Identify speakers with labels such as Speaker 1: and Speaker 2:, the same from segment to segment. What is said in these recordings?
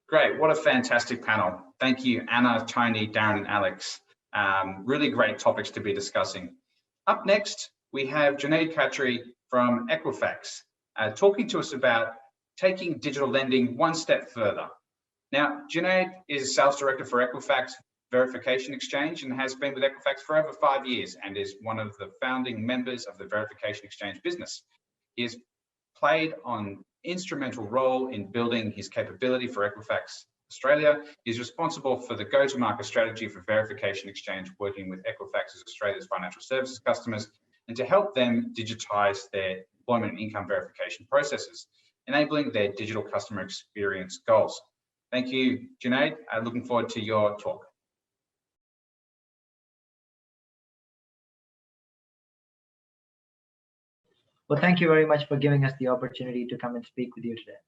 Speaker 1: Great, what a fantastic panel. Thank you, Anna, Tony, Darren, and Alex. Really great topics to be discussing. Up next, we have Junaid Khatri from Equifax, talking to us about taking digital lending one step further. Now, Junaid is Sales Director for Equifax Verification Exchange and has been with Equifax for over 5 years and is one of the founding members of the Verification Exchange business. He has played an instrumental role in building his capability for Equifax Australia. He's responsible for the go-to-market strategy for Verification Exchange, working with Equifax Australia's financial services customers and to help them digitize their employment and income verification processes, enabling their digital customer experience goals. Thank you, Junaid. I'm looking forward to your talk.
Speaker 2: Well, thank you very much for giving us the opportunity to come and speak with you today.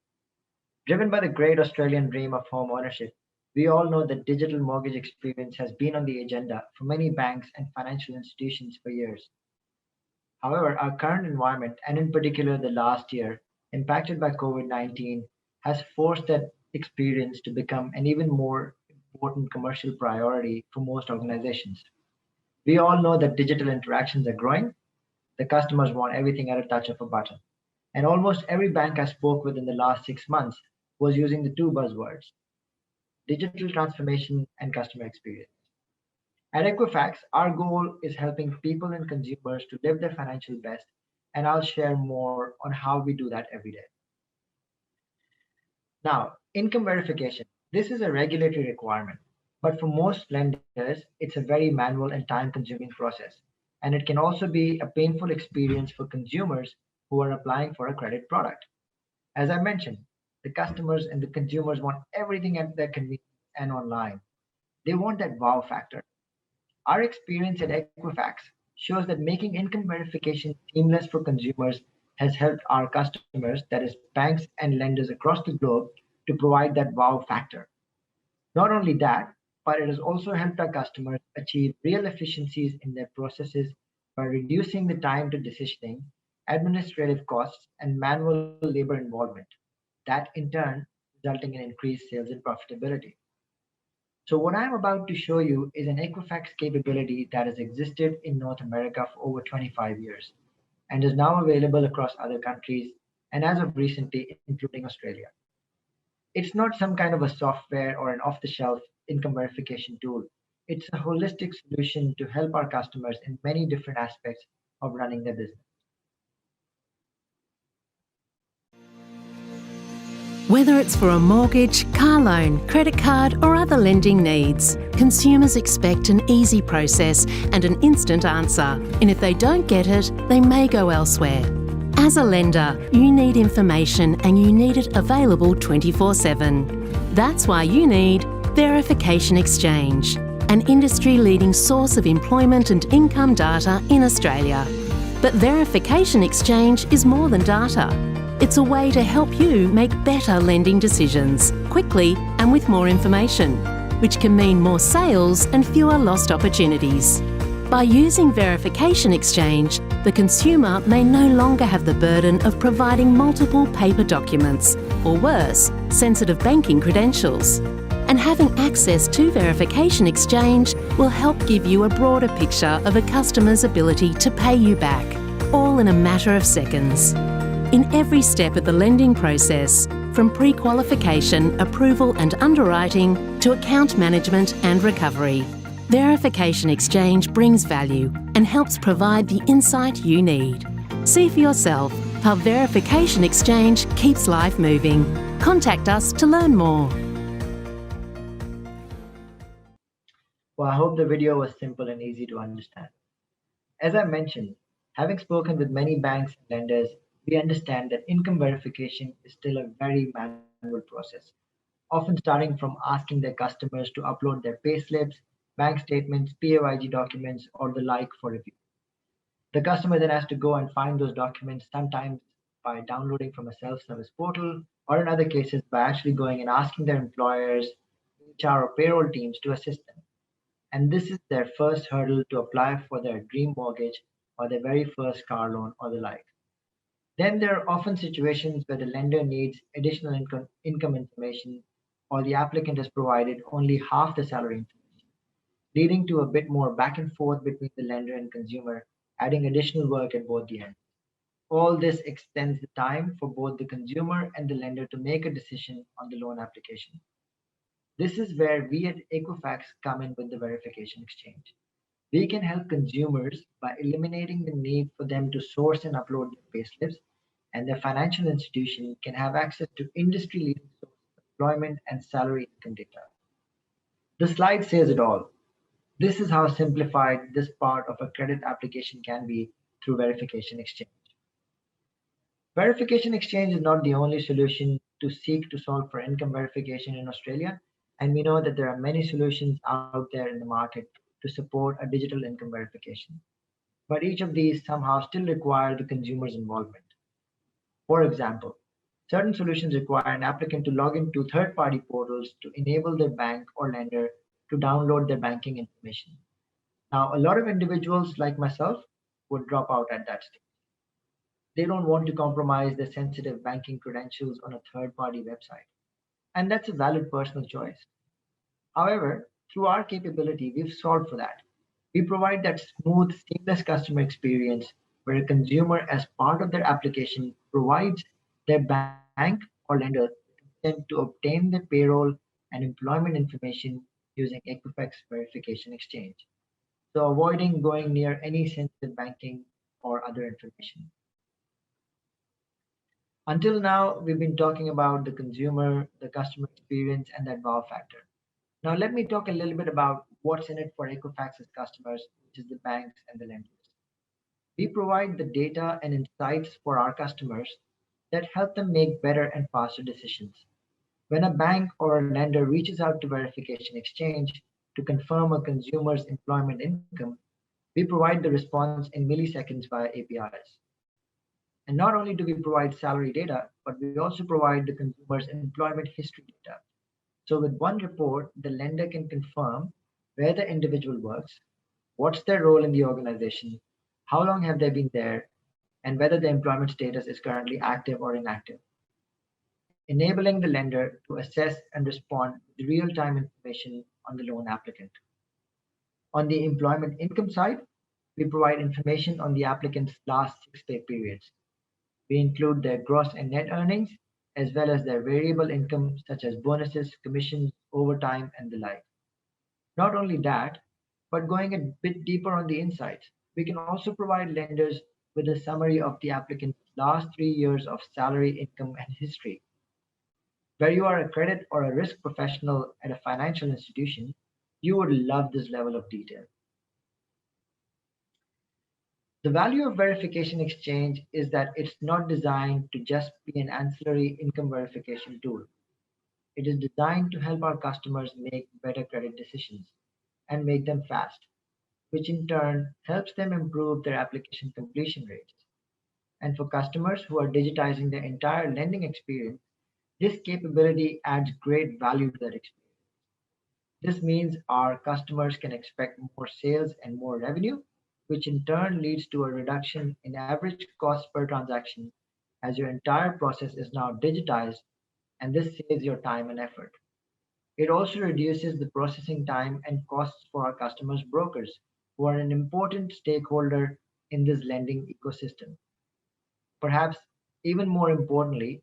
Speaker 2: Driven by the great Australian dream of home ownership, we all know that digital mortgage experience has been on the agenda for many banks and financial institutions for years. However, our current environment, and in particular the last year, impacted by COVID-19, has forced that experience to become an even more important commercial priority for most organizations. We all know that digital interactions are growing. The customers want everything at a touch of a button. And almost every bank I spoke with in the last 6 months was using the two buzzwords: digital transformation and customer experience. At Equifax, our goal is helping people and consumers to live their financial best, and I'll share more on how we do that every day. Now, income verification. This is a regulatory requirement, but for most lenders, it's a very manual and time-consuming process, and it can also be a painful experience for consumers who are applying for a credit product. As I mentioned, the customers and the consumers want everything at their convenience and online. They want that wow factor. Our experience at Equifax shows that making income verification seamless for consumers has helped our customers, that is banks and lenders across the globe, to provide that wow factor. Not only that, but it has also helped our customers achieve real efficiencies in their processes by reducing the time to decisioning, administrative costs, and manual labor involvement. That in turn resulting in increased sales and profitability. So what I'm about to show you is an Equifax capability that has existed in North America for over 25 years and is now available across other countries and as of recently, including Australia. It's not some kind of a software or an off-the-shelf income verification tool. It's a holistic solution to help our customers in many different aspects of running their business.
Speaker 3: Whether it's for a mortgage, car loan, credit card or other lending needs, consumers expect an easy process and an instant answer. And if they don't get it, they may go elsewhere. As a lender, you need information and you need it available 24/7. That's why you need Verification Exchange, an industry-leading source of employment and income data in Australia. But Verification Exchange is more than data. It's a way to help you make better lending decisions, quickly and with more information, which can mean more sales and fewer lost opportunities. By using Verification Exchange, the consumer may no longer have the burden of providing multiple paper documents, or worse, sensitive banking credentials. And having access to Verification Exchange will help give you a broader picture of a customer's ability to pay you back, all in a matter of seconds. In every step of the lending process, from pre-qualification, approval and underwriting to account management and recovery, Verification Exchange brings value and helps provide the insight you need. See for yourself how Verification Exchange keeps life moving. Contact us to learn more.
Speaker 2: Well, I hope the video was simple and easy to understand. As I mentioned, having spoken with many banks and lenders, we understand that income verification is still a very manual process, often starting from asking their customers to upload their payslips, bank statements, PAYG documents, or the like for review. The customer then has to go and find those documents, sometimes by downloading from a self-service portal, or in other cases by actually going and asking their employers, HR or payroll teams to assist them. And this is their first hurdle to apply for their dream mortgage or their very first car loan or the like. Then there are often situations where the lender needs additional income information or the applicant has provided only half the salary information, leading to a bit more back and forth between the lender and consumer, adding additional work at both the ends. All this extends the time for both the consumer and the lender to make a decision on the loan application. This is where we at Equifax come in with the verification exchange. We can help consumers by eliminating the need for them to source and upload their payslips, and their financial institution can have access to industry-leading sources of employment and salary income data. The slide says it all. This is how simplified this part of a credit application can be through verification exchange. Verification exchange is not the only solution to seek to solve for income verification in Australia, and we know that there are many solutions out there in the market to support a digital income verification. But each of these somehow still require the consumer's involvement. For example, certain solutions require an applicant to log into third-party portals to enable their bank or lender to download their banking information. Now, a lot of individuals like myself would drop out at that stage. They don't want to compromise their sensitive banking credentials on a third-party website. And that's a valid personal choice. However, through our capability, we've solved for that. We provide that smooth, seamless customer experience where a consumer, as part of their application, provides their bank or lender consent to obtain their payroll and employment information using Equifax Verification Exchange. So avoiding going near any sensitive banking or other information. Until now, we've been talking about the consumer, the customer experience, and that wow factor. Now, let me talk a little bit about what's in it for Equifax's customers, which is the banks and the lenders. We provide the data and insights for our customers that help them make better and faster decisions. When a bank or a lender reaches out to Verification Exchange to confirm a consumer's employment income, we provide the response in milliseconds via APIs. And not only do we provide salary data, but we also provide the consumer's employment history data. So with one report, the lender can confirm where the individual works, what's their role in the organization, how long have they been there, and whether the employment status is currently active or inactive, enabling the lender to assess and respond with real-time information on the loan applicant. On the employment income side, we provide information on the applicant's last 6 pay periods. We include their gross and net earnings, as well as their variable income, such as bonuses, commissions, overtime, and the like. Not only that, but going a bit deeper on the insights, we can also provide lenders with a summary of the applicant's last 3 years of salary, income, and history. Where you are a credit or a risk professional at a financial institution, you would love this level of detail. The value of Verification Exchange is that it's not designed to just be an ancillary income verification tool. It is designed to help our customers make better credit decisions and make them fast, which in turn helps them improve their application completion rates. And for customers who are digitizing their entire lending experience, this capability adds great value to that experience. This means our customers can expect more sales and more revenue, which in turn leads to a reduction in average cost per transaction as your entire process is now digitized, and this saves your time and effort. It also reduces the processing time and costs for our customers' brokers, who are an important stakeholder in this lending ecosystem. Perhaps even more importantly,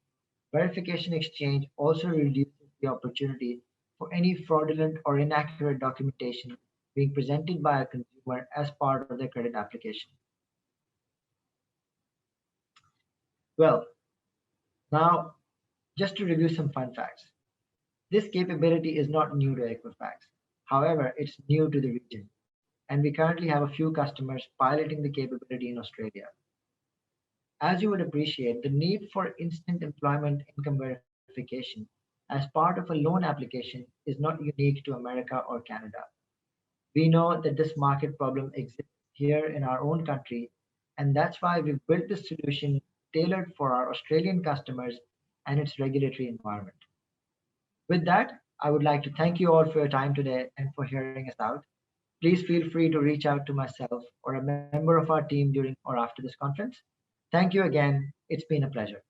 Speaker 2: Verification Exchange also reduces the opportunity for any fraudulent or inaccurate documentation being presented by a consumer as part of their credit application. Well, now just to review some fun facts. This capability is not new to Equifax. However, it's new to the region, and we currently have a few customers piloting the capability in Australia. As you would appreciate, the need for instant employment income verification as part of a loan application is not unique to America or Canada. We know that this market problem exists here in our own country, and that's why we've built this solution tailored for our Australian customers and its regulatory environment. With that, I would like to thank you all for your time today and for hearing us out. Please feel free to reach out to myself or a member of our team during or after this conference. Thank you again. It's been a pleasure.